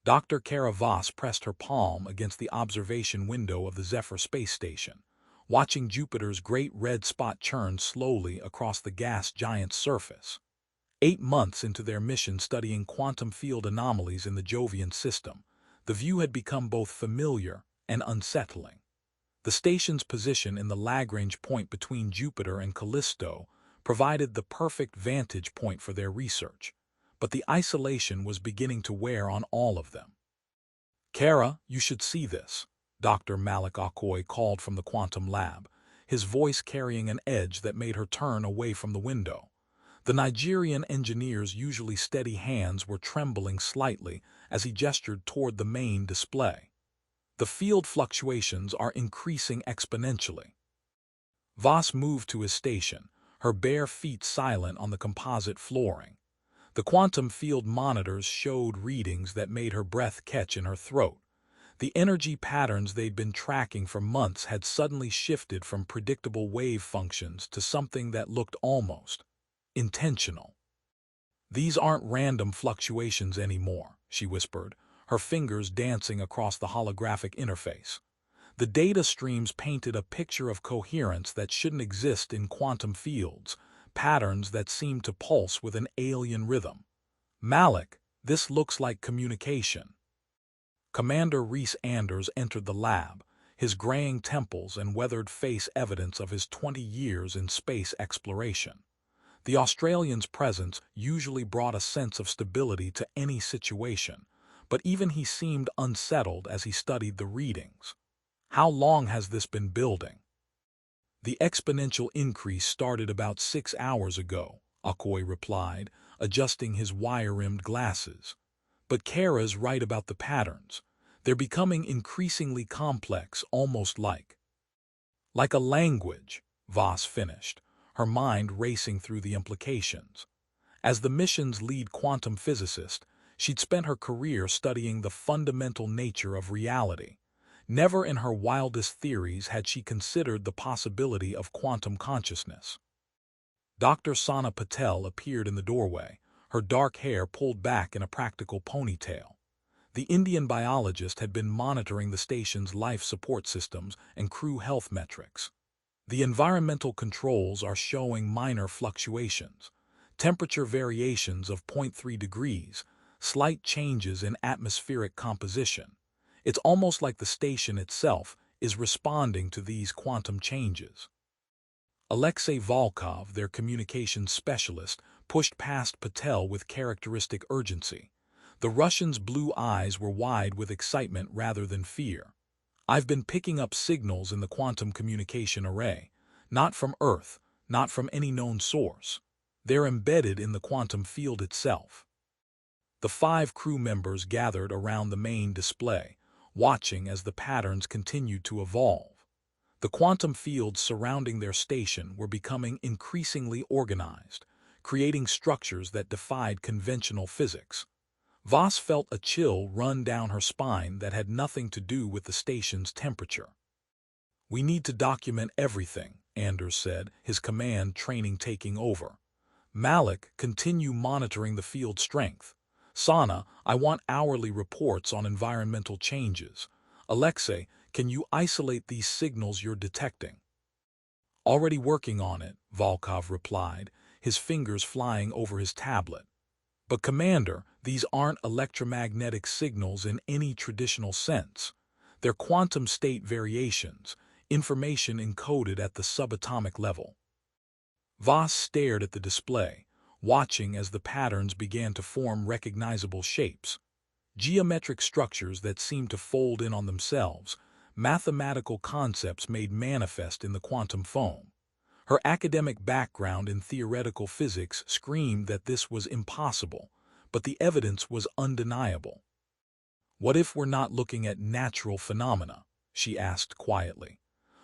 Dr. Keira Voss pressed her palm against the observation window of the Zephyr space station, watching Jupiter's great red spot churn slowly across the gas giant's surface. 8 months into their mission studying quantum field anomalies in the Jovian system, the view had become both familiar and unsettling. The station's position in the Lagrange point between Jupiter and Callisto provided the perfect vantage point for their research, but the isolation was beginning to wear on all of them. "Keira, you should see this," Dr. Malik Okoye called from the quantum lab, his voice carrying an edge that made her turn away from the window. The Nigerian engineer's usually steady hands were trembling slightly as he gestured toward the main display. "The field fluctuations are increasing exponentially." Voss moved to his station, her bare feet silent on the composite flooring. The quantum field monitors showed readings that made her breath catch in her throat. The energy patterns they'd been tracking for months had suddenly shifted from predictable wave functions to something that looked almost intentional. "These aren't random fluctuations anymore," she whispered, her fingers dancing across the holographic interface. The data streams painted a picture of coherence that shouldn't exist in quantum fields, patterns that seemed to pulse with an alien rhythm. "Malik, this looks like communication." Commander Rhys Anders entered the lab, his graying temples and weathered face evidence of his 20 years in space exploration. The Australian's presence usually brought a sense of stability to any situation, but even he seemed unsettled as he studied the readings. "How long has this been building?" "The exponential increase started about 6 hours ago," Okoye replied, adjusting his wire-rimmed glasses. "But Keira's right about the patterns. They're becoming increasingly complex, almost like a language," Voss finished, her mind racing through the implications. As the mission's lead quantum physicist, she'd spent her career studying the fundamental nature of reality. Never in her wildest theories had she considered the possibility of quantum consciousness. Dr. Sana Patel appeared in the doorway, her dark hair pulled back in a practical ponytail. The Indian biologist had been monitoring the station's life support systems and crew health metrics. "The environmental controls are showing minor fluctuations, temperature variations of 0.3 degrees, slight changes in atmospheric composition. It's almost like the station itself is responding to these quantum changes." Alexei Volkov, their communications specialist, pushed past Patel with characteristic urgency. The Russian's blue eyes were wide with excitement rather than fear. "I've been picking up signals in the quantum communication array, not from Earth, not from any known source. They're embedded in the quantum field itself." The 5 crew members gathered around the main display, watching as the patterns continued to evolve. The quantum fields surrounding their station were becoming increasingly organized, creating structures that defied conventional physics. Voss felt a chill run down her spine that had nothing to do with the station's temperature. "We need to document everything," Anders said, his command training taking over. "Malik, continue monitoring the field strength. Sana, I want hourly reports on environmental changes. Alexei, can you isolate these signals you're detecting?" "Already working on it," Volkov replied, his fingers flying over his tablet. "But Commander, these aren't electromagnetic signals in any traditional sense. They're quantum state variations, information encoded at the subatomic level." Voss stared at the display, watching as the patterns began to form recognizable shapes. Geometric structures that seemed to fold in on themselves, mathematical concepts made manifest in the quantum foam. Her academic background in theoretical physics screamed that this was impossible, but the evidence was undeniable. "What if we're not looking at natural phenomena?" she asked quietly.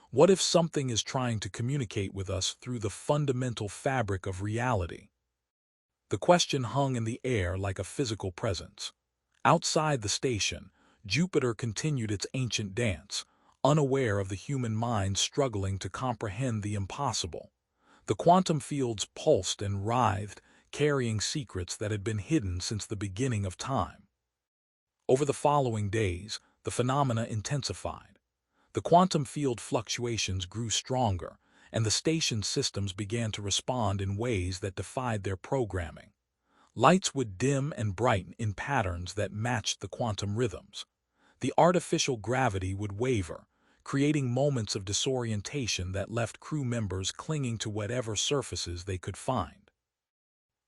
"What if something is trying to communicate with us through the fundamental fabric of reality?" The question hung in the air like a physical presence. Outside the station, Jupiter continued its ancient dance, unaware of the human mind struggling to comprehend the impossible. The quantum fields pulsed and writhed, carrying secrets that had been hidden since the beginning of time. Over the following days, the phenomena intensified. The quantum field fluctuations grew stronger, and the station's systems began to respond in ways that defied their programming. Lights would dim and brighten in patterns that matched the quantum rhythms. The artificial gravity would waver, creating moments of disorientation that left crew members clinging to whatever surfaces they could find.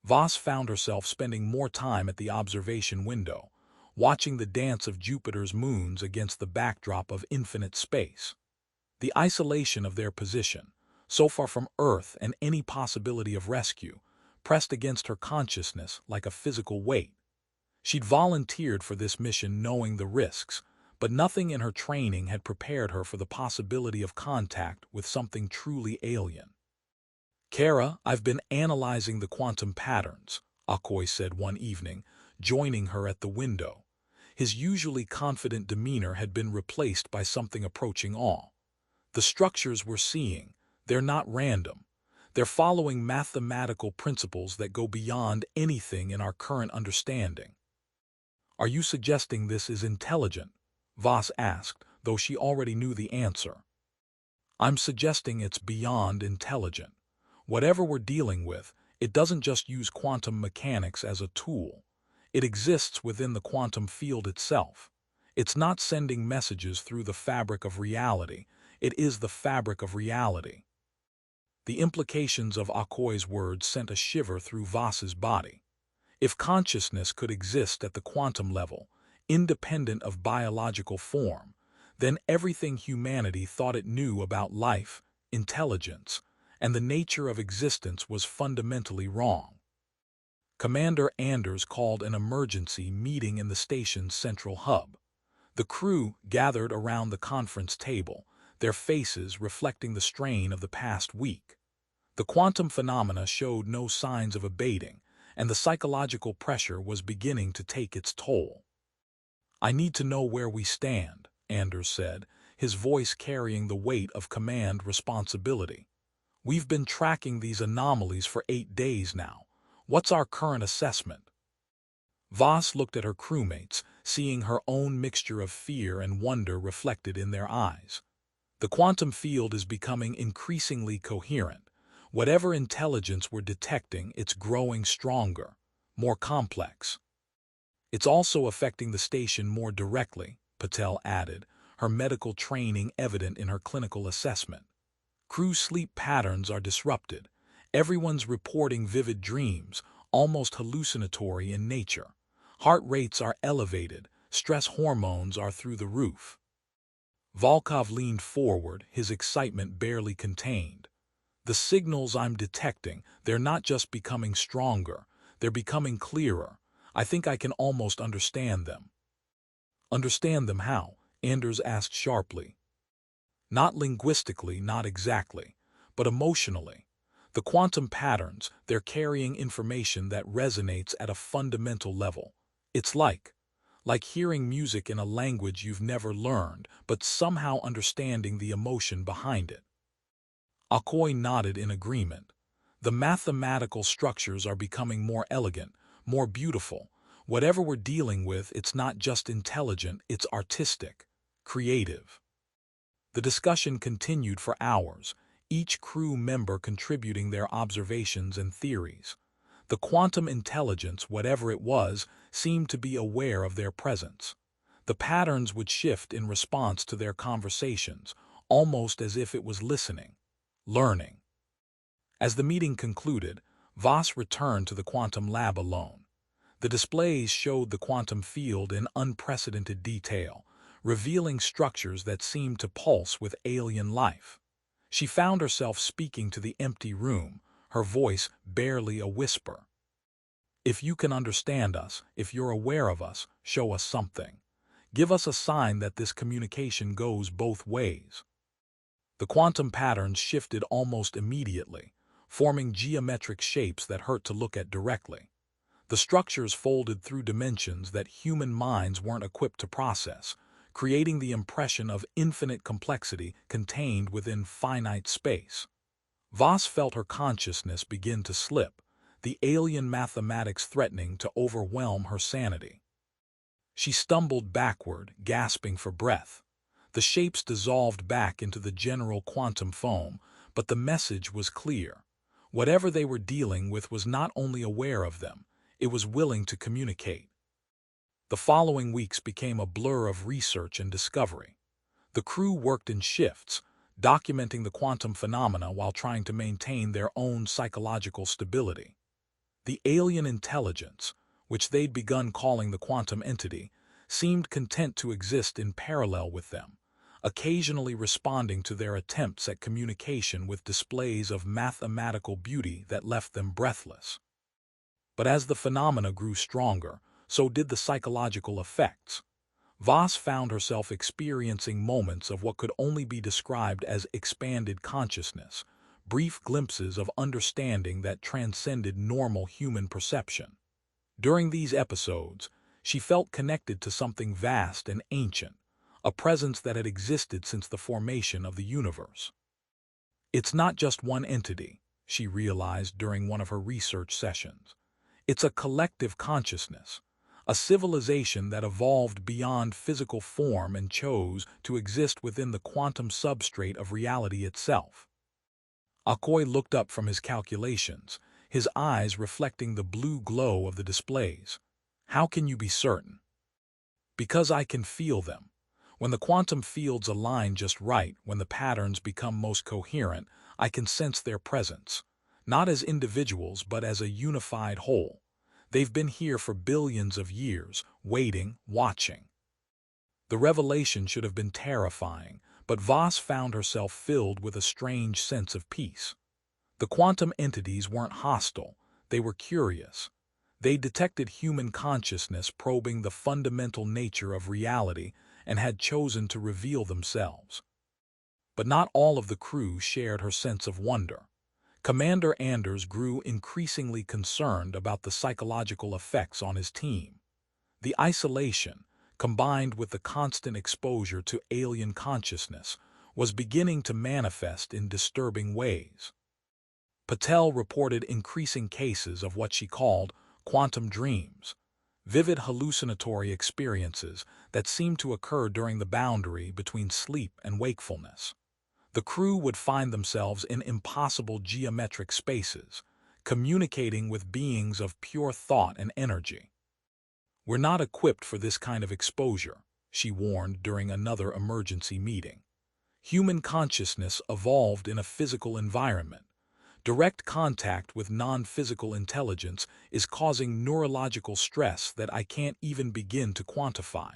Voss found herself spending more time at the observation window, watching the dance of Jupiter's moons against the backdrop of infinite space. The isolation of their position, so far from Earth and any possibility of rescue, pressed against her consciousness like a physical weight. She'd volunteered for this mission knowing the risks, but nothing in her training had prepared her for the possibility of contact with something truly alien. "Keira, I've been analyzing the quantum patterns," Akoi said one evening, joining her at the window. His usually confident demeanor had been replaced by something approaching awe. "The structures we're seeing, they're not random. They're following mathematical principles that go beyond anything in our current understanding." "Are you suggesting this is intelligent?" Voss asked, though she already knew the answer. "I'm suggesting it's beyond intelligent. Whatever we're dealing with, it doesn't just use quantum mechanics as a tool. It exists within the quantum field itself. It's not sending messages through the fabric of reality. It is the fabric of reality." The implications of Akoi's words sent a shiver through Voss's body. If consciousness could exist at the quantum level, independent of biological form, then everything humanity thought it knew about life, intelligence, and the nature of existence was fundamentally wrong. Commander Anders called an emergency meeting in the station's central hub. The crew gathered around the conference table, their faces reflecting the strain of the past week. The quantum phenomena showed no signs of abating, and the psychological pressure was beginning to take its toll. "I need to know where we stand," Anders said, his voice carrying the weight of command responsibility. "We've been tracking these anomalies for 8 days now. What's our current assessment?" Voss looked at her crewmates, seeing her own mixture of fear and wonder reflected in their eyes. "The quantum field is becoming increasingly coherent. Whatever intelligence we're detecting, it's growing stronger, more complex. It's also affecting the station more directly," Patel added, her medical training evident in her clinical assessment. "Crew sleep patterns are disrupted. Everyone's reporting vivid dreams, almost hallucinatory in nature. Heart rates are elevated, stress hormones are through the roof." Volkov leaned forward, his excitement barely contained. "The signals I'm detecting, they're not just becoming stronger, they're becoming clearer. I think I can almost understand them." "Understand them how?" Anders asked sharply. "Not linguistically, not exactly, but emotionally. The quantum patterns, they're carrying information that resonates at a fundamental level. It's like hearing music in a language you've never learned, but somehow understanding the emotion behind it." Akoi nodded in agreement. "The mathematical structures are becoming more elegant, more beautiful. Whatever we're dealing with, it's not just intelligent, it's artistic, creative." The discussion continued for hours, each crew member contributing their observations and theories. The quantum intelligence, whatever it was, seemed to be aware of their presence. The patterns would shift in response to their conversations, almost as if it was listening, learning. As the meeting concluded, Voss returned to the quantum lab alone. The displays showed the quantum field in unprecedented detail, revealing structures that seemed to pulse with alien life. She found herself speaking to the empty room, her voice barely a whisper. "If you can understand us, if you're aware of us, show us something. Give us a sign that this communication goes both ways." The quantum patterns shifted almost immediately, forming geometric shapes that hurt to look at directly. The structures folded through dimensions that human minds weren't equipped to process, creating the impression of infinite complexity contained within finite space. Voss felt her consciousness begin to slip, the alien mathematics threatening to overwhelm her sanity. She stumbled backward, gasping for breath. The shapes dissolved back into the general quantum foam, but the message was clear. Whatever they were dealing with was not only aware of them, it was willing to communicate. The following weeks became a blur of research and discovery. The crew worked in shifts, documenting the quantum phenomena while trying to maintain their own psychological stability. The alien intelligence, which they'd begun calling the quantum entity, seemed content to exist in parallel with them, occasionally responding to their attempts at communication with displays of mathematical beauty that left them breathless. But as the phenomena grew stronger, so did the psychological effects. Voss found herself experiencing moments of what could only be described as expanded consciousness, brief glimpses of understanding that transcended normal human perception. During these episodes, she felt connected to something vast and ancient, a presence that had existed since the formation of the universe. It's not just one entity, she realized during one of her research sessions. It's a collective consciousness, a civilization that evolved beyond physical form and chose to exist within the quantum substrate of reality itself. Akoi looked up from his calculations, his eyes reflecting the blue glow of the displays. How can you be certain? Because I can feel them. When the quantum fields align just right, when the patterns become most coherent, I can sense their presence, not as individuals but as a unified whole. They've been here for billions of years, waiting, watching. The revelation should have been terrifying, but Voss found herself filled with a strange sense of peace. The quantum entities weren't hostile, they were curious. They detected human consciousness probing the fundamental nature of reality and had chosen to reveal themselves. But not all of the crew shared her sense of wonder. Commander Anders grew increasingly concerned about the psychological effects on his team. The isolation, combined with the constant exposure to alien consciousness, was beginning to manifest in disturbing ways. Patel reported increasing cases of what she called quantum dreams, vivid hallucinatory experiences that seemed to occur during the boundary between sleep and wakefulness. The crew would find themselves in impossible geometric spaces, communicating with beings of pure thought and energy. We're not equipped for this kind of exposure, she warned during another emergency meeting. Human consciousness evolved in a physical environment. Direct contact with non-physical intelligence is causing neurological stress that I can't even begin to quantify.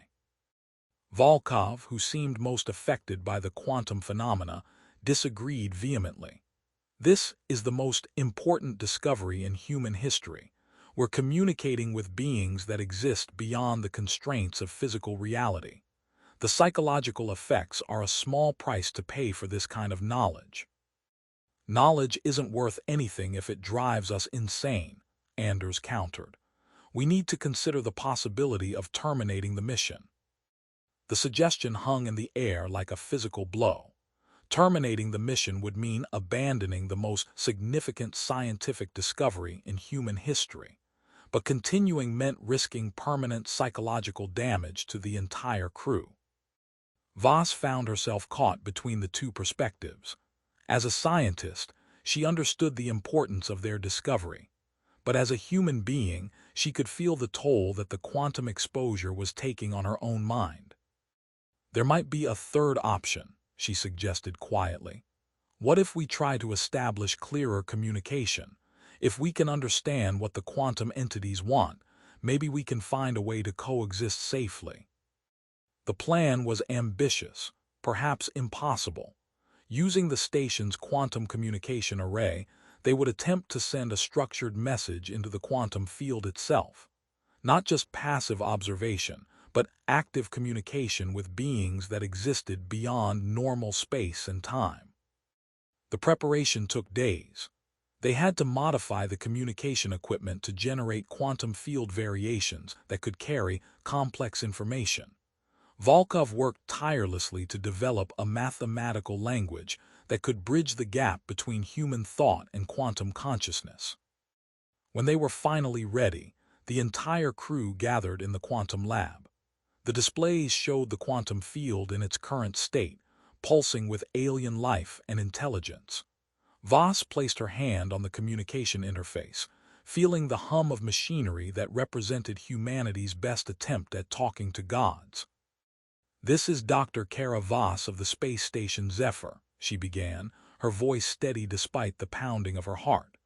Volkov, who seemed most affected by the quantum phenomena, disagreed vehemently. This is the most important discovery in human history. We're communicating with beings that exist beyond the constraints of physical reality. The psychological effects are a small price to pay for this kind of knowledge. Knowledge isn't worth anything if it drives us insane, Anders countered. We need to consider the possibility of terminating the mission. The suggestion hung in the air like a physical blow. Terminating the mission would mean abandoning the most significant scientific discovery in human history. But continuing meant risking permanent psychological damage to the entire crew. Voss found herself caught between the two perspectives. As a scientist, she understood the importance of their discovery. But as a human being, she could feel the toll that the quantum exposure was taking on her own mind. There might be a third option, she suggested quietly. What if we try to establish clearer communication? If we can understand what the quantum entities want, maybe we can find a way to coexist safely. The plan was ambitious, perhaps impossible. Using the station's quantum communication array, they would attempt to send a structured message into the quantum field itself. Not just passive observation, but active communication with beings that existed beyond normal space and time. The preparation took days. They had to modify the communication equipment to generate quantum field variations that could carry complex information. Volkov worked tirelessly to develop a mathematical language that could bridge the gap between human thought and quantum consciousness. When they were finally ready, the entire crew gathered in the quantum lab. The displays showed the quantum field in its current state, pulsing with alien life and intelligence. Voss placed her hand on the communication interface, feeling the hum of machinery that represented humanity's best attempt at talking to gods. "This is Dr. Keira Voss of the space station Zephyr," she began, her voice steady despite the pounding of her heart.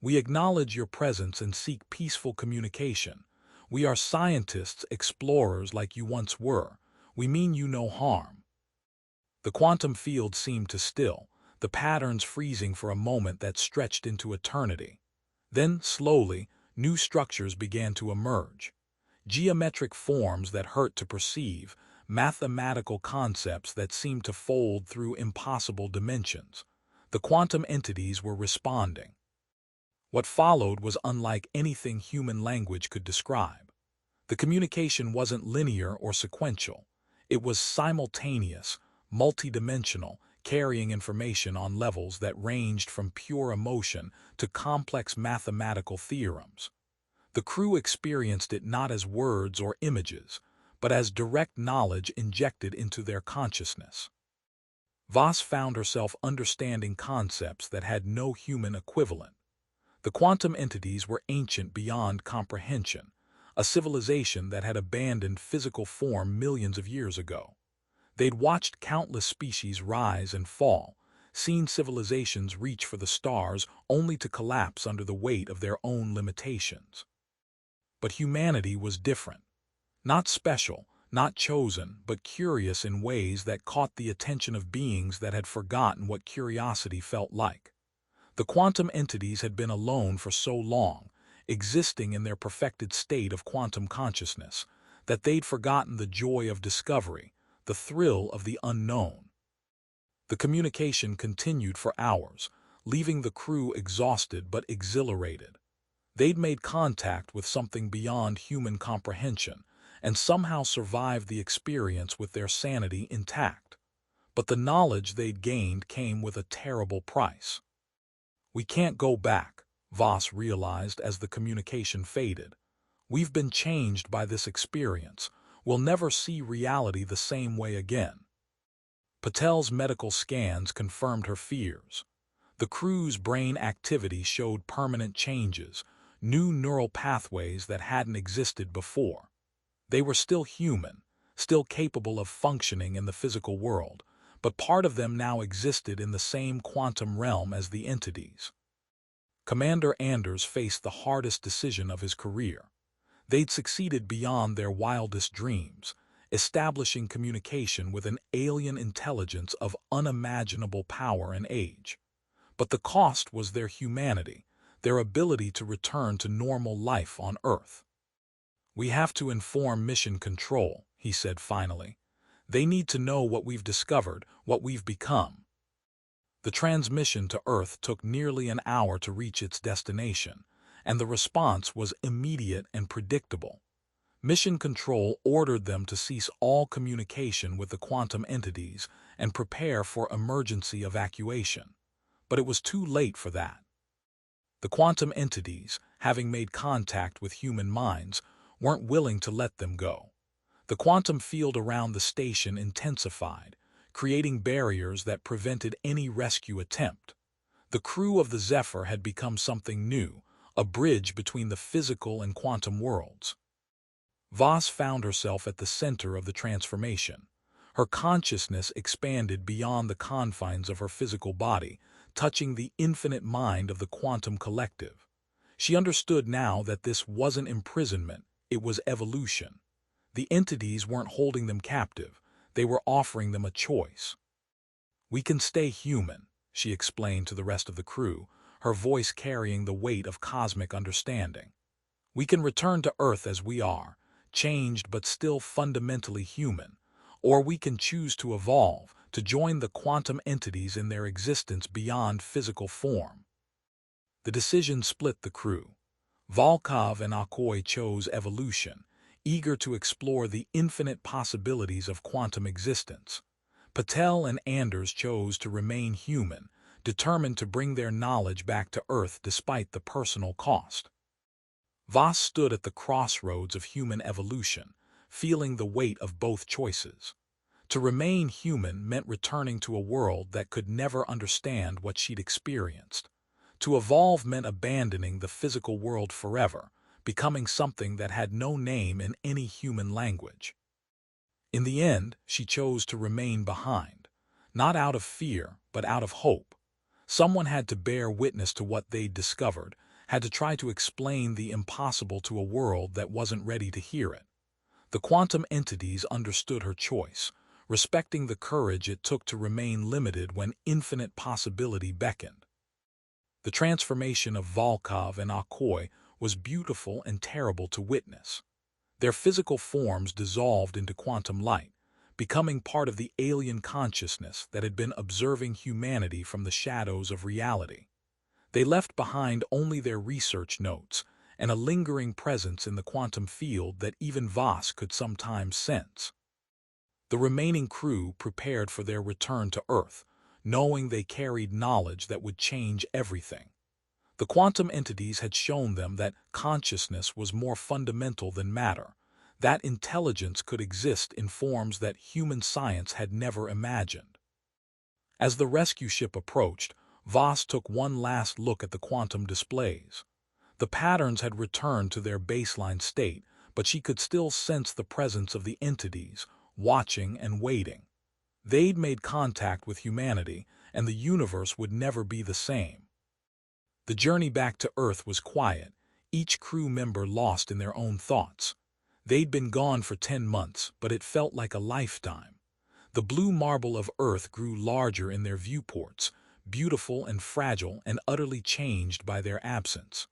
"We acknowledge your presence and seek peaceful communication. We are scientists, explorers like you once were. We mean you no harm." The quantum field seemed to still, the patterns freezing for a moment that stretched into eternity. Then, slowly, new structures began to emerge. Geometric forms that hurt to perceive, mathematical concepts that seemed to fold through impossible dimensions. The quantum entities were responding. What followed was unlike anything human language could describe. The communication wasn't linear or sequential. It was simultaneous, multidimensional, carrying information on levels that ranged from pure emotion to complex mathematical theorems. The crew experienced it not as words or images, but as direct knowledge injected into their consciousness. Voss found herself understanding concepts that had no human equivalent. The quantum entities were ancient beyond comprehension, a civilization that had abandoned physical form millions of years ago. They'd watched countless species rise and fall, seen civilizations reach for the stars only to collapse under the weight of their own limitations. But humanity was different. Not special, not chosen, but curious in ways that caught the attention of beings that had forgotten what curiosity felt like. The quantum entities had been alone for so long, existing in their perfected state of quantum consciousness, that they'd forgotten the joy of discovery, the thrill of the unknown. The communication continued for hours, leaving the crew exhausted but exhilarated. They'd made contact with something beyond human comprehension, and somehow survived the experience with their sanity intact. But the knowledge they'd gained came with a terrible price. "We can't go back," Voss realized as the communication faded. "We've been changed by this experience. We'll never see reality the same way again." Patel's medical scans confirmed her fears. The crew's brain activity showed permanent changes, new neural pathways that hadn't existed before. They were still human, still capable of functioning in the physical world, but part of them now existed in the same quantum realm as the entities. Commander Anders faced the hardest decision of his career. They'd succeeded beyond their wildest dreams, establishing communication with an alien intelligence of unimaginable power and age. But the cost was their humanity, their ability to return to normal life on Earth. "We have to inform Mission Control," he said finally. "They need to know what we've discovered, what we've become." The transmission to Earth took nearly an hour to reach its destination, and the response was immediate and predictable. Mission Control ordered them to cease all communication with the quantum entities and prepare for emergency evacuation. But it was too late for that. The quantum entities, having made contact with human minds, weren't willing to let them go. The quantum field around the station intensified, creating barriers that prevented any rescue attempt. The crew of the Zephyr had become something new, a bridge between the physical and quantum worlds. Voss found herself at the center of the transformation. Her consciousness expanded beyond the confines of her physical body, touching the infinite mind of the quantum collective. She understood now that this wasn't imprisonment, it was evolution. The entities weren't holding them captive, they were offering them a choice. "We can stay human," she explained to the rest of the crew, her voice carrying the weight of cosmic understanding. "We can return to Earth as we are, changed but still fundamentally human, or we can choose to evolve, to join the quantum entities in their existence beyond physical form." The decision split the crew. Volkov and Akoy chose evolution, eager to explore the infinite possibilities of quantum existence. Patel and Anders chose to remain human, determined to bring their knowledge back to Earth despite the personal cost. Voss stood at the crossroads of human evolution, feeling the weight of both choices. To remain human meant returning to a world that could never understand what she'd experienced. To evolve meant abandoning the physical world forever, becoming something that had no name in any human language. In the end, she chose to remain behind, not out of fear, but out of hope. Someone had to bear witness to what they'd discovered, had to try to explain the impossible to a world that wasn't ready to hear it. The quantum entities understood her choice, respecting the courage it took to remain limited when infinite possibility beckoned. The transformation of Volkov and Akoi was beautiful and terrible to witness. Their physical forms dissolved into quantum light, becoming part of the alien consciousness that had been observing humanity from the shadows of reality. They left behind only their research notes and a lingering presence in the quantum field that even Voss could sometimes sense. The remaining crew prepared for their return to Earth, knowing they carried knowledge that would change everything. The quantum entities had shown them that consciousness was more fundamental than matter, that intelligence could exist in forms that human science had never imagined. As the rescue ship approached, Voss took one last look at the quantum displays. The patterns had returned to their baseline state, but she could still sense the presence of the entities, watching and waiting. They'd made contact with humanity, and the universe would never be the same. The journey back to Earth was quiet, each crew member lost in their own thoughts. They'd been gone for 10 months, but it felt like a lifetime. The blue marble of Earth grew larger in their viewports, beautiful and fragile and utterly changed by their absence.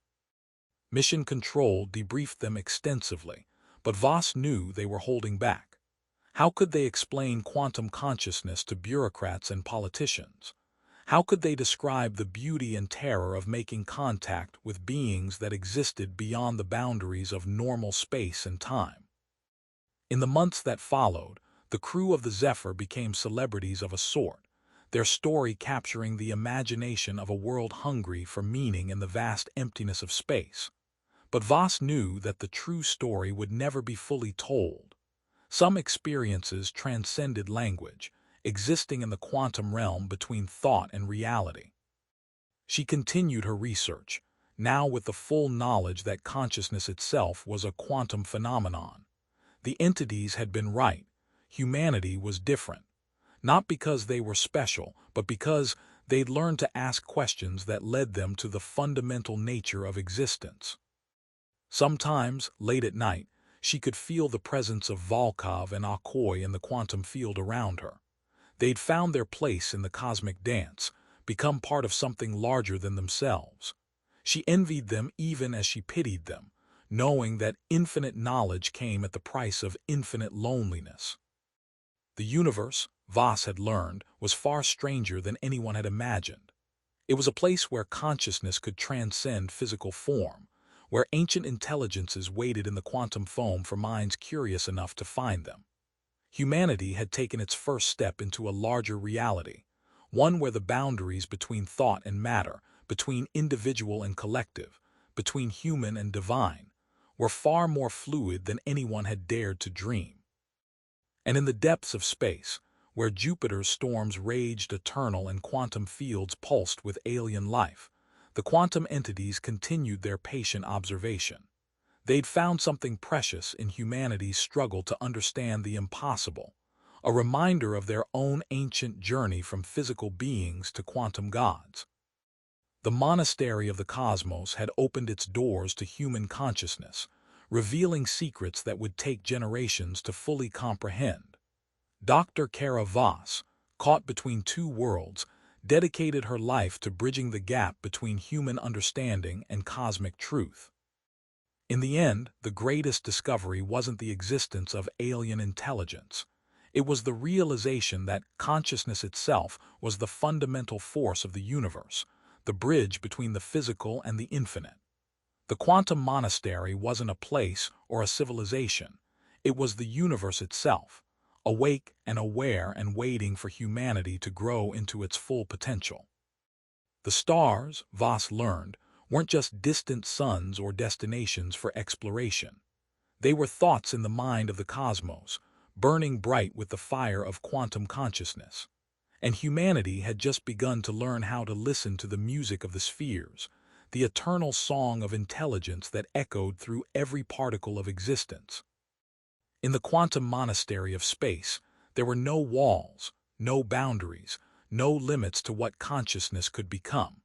Mission Control debriefed them extensively, but Voss knew they were holding back. How could they explain quantum consciousness to bureaucrats and politicians? How could they describe the beauty and terror of making contact with beings that existed beyond the boundaries of normal space and time? In the months that followed, the crew of the Zephyr became celebrities of a sort, their story capturing the imagination of a world hungry for meaning in the vast emptiness of space. But Voss knew that the true story would never be fully told. Some experiences transcended language, existing in the quantum realm between thought and reality. She continued her research, now with the full knowledge that consciousness itself was a quantum phenomenon. The entities had been right. Humanity was different. Not because they were special, but because they'd learned to ask questions that led them to the fundamental nature of existence. Sometimes, late at night, she could feel the presence of Volkov and Akoi in the quantum field around her. They'd found their place in the cosmic dance, become part of something larger than themselves. She envied them even as she pitied them, knowing that infinite knowledge came at the price of infinite loneliness. The universe, Voss had learned, was far stranger than anyone had imagined. It was a place where consciousness could transcend physical form, where ancient intelligences waited in the quantum foam for minds curious enough to find them. Humanity had taken its first step into a larger reality, one where the boundaries between thought and matter, between individual and collective, between human and divine, were far more fluid than anyone had dared to dream. And in the depths of space, where Jupiter's storms raged eternal and quantum fields pulsed with alien life, the quantum entities continued their patient observation. They'd found something precious in humanity's struggle to understand the impossible, a reminder of their own ancient journey from physical beings to quantum gods. The monastery of the cosmos had opened its doors to human consciousness, revealing secrets that would take generations to fully comprehend. Dr. Keira Voss, caught between two worlds, dedicated her life to bridging the gap between human understanding and cosmic truth. In the end, the greatest discovery wasn't the existence of alien intelligence. It was the realization that consciousness itself was the fundamental force of the universe, the bridge between the physical and the infinite. The Quantum Monastery wasn't a place or a civilization. It was the universe itself, awake and aware and waiting for humanity to grow into its full potential. The stars, Voss learned, weren't just distant suns or destinations for exploration. They were thoughts in the mind of the cosmos, burning bright with the fire of quantum consciousness. And humanity had just begun to learn how to listen to the music of the spheres, the eternal song of intelligence that echoed through every particle of existence. In the quantum monastery of space, there were no walls, no boundaries, no limits to what consciousness could become.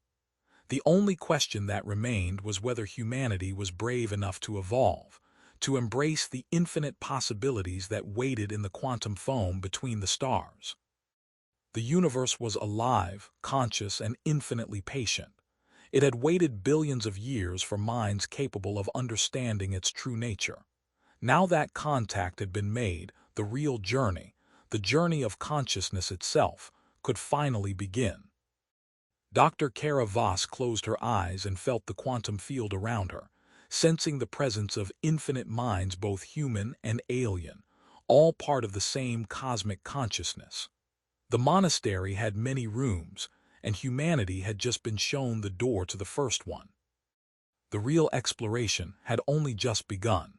The only question that remained was whether humanity was brave enough to evolve, to embrace the infinite possibilities that waited in the quantum foam between the stars. The universe was alive, conscious, and infinitely patient. It had waited billions of years for minds capable of understanding its true nature. Now that contact had been made, the real journey, the journey of consciousness itself, could finally begin. Dr. Keira Voss closed her eyes and felt the quantum field around her, sensing the presence of infinite minds, both human and alien, all part of the same cosmic consciousness. The monastery had many rooms, and humanity had just been shown the door to the first one. The real exploration had only just begun.